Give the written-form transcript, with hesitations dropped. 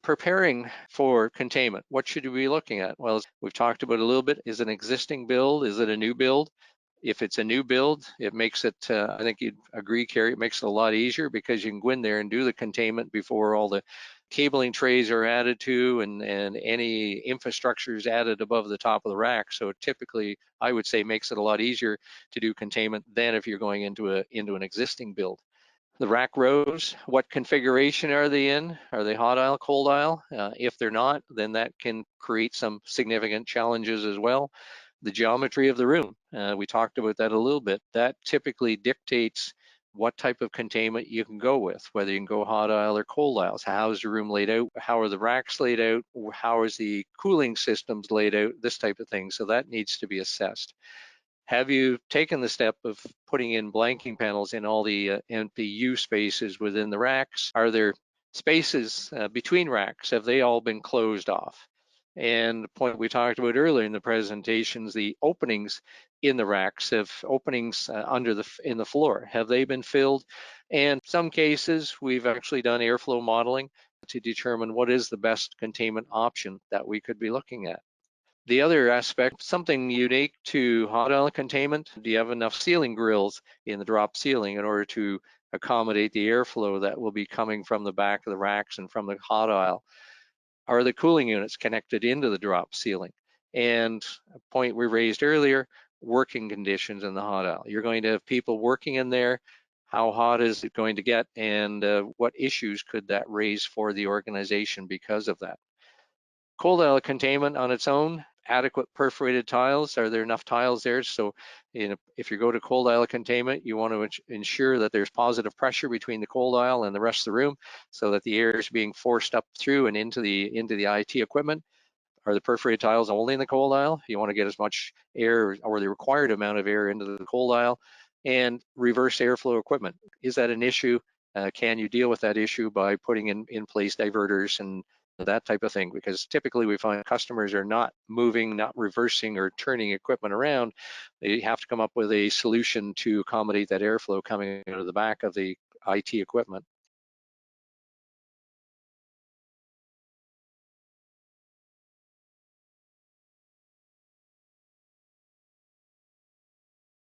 preparing for containment, what should we be looking at? Well, as we've talked about a little bit, is it an existing build? Is it a new build? If it's a new build, it makes it, I think you'd agree, Carrie, it makes it a lot easier because you can go in there and do the containment before all the cabling trays are added to and any infrastructure is added above the top of the rack. So typically, I would say makes it a lot easier to do containment than if you're going into an existing build. The rack rows, what configuration are they in? Are they hot aisle, cold aisle? If they're not, then that can create some significant challenges as well. The geometry of the room, we talked about that a little bit. That typically dictates what type of containment you can go with, whether you can go hot aisle or cold aisles. How is the room laid out? How are the racks laid out? How is the cooling systems laid out? This type of thing. So that needs to be assessed. Have you taken the step of putting in blanking panels in all the empty U spaces within the racks? Are there spaces between racks? Have they all been closed off? And the point we talked about earlier in the presentations, the openings in the racks, have openings in the floor, have they been filled? And some cases, we've actually done airflow modeling to determine what is the best containment option that we could be looking at. The other aspect, something unique to hot aisle containment, do you have enough ceiling grills in the drop ceiling in order to accommodate the airflow that will be coming from the back of the racks and from the hot aisle? Are the cooling units connected into the drop ceiling? And a point we raised earlier, working conditions in the hot aisle. You're going to have people working in there. How hot is it going to get? And what issues could that raise for the organization because of that? Cold aisle containment on its own, adequate perforated tiles. Are there enough tiles there? So if you go to cold aisle containment, you want to ensure that there's positive pressure between the cold aisle and the rest of the room so that the air is being forced up through and into the IT equipment. Are the perforated tiles only in the cold aisle? You want to get as much air or the required amount of air into the cold aisle. And reverse airflow equipment. Is that an issue? Can you deal with that issue by putting in place diverters and that type of thing? Because typically we find customers are not moving, not reversing or turning equipment around. They have to come up with a solution to accommodate that airflow coming out of the back of the IT equipment.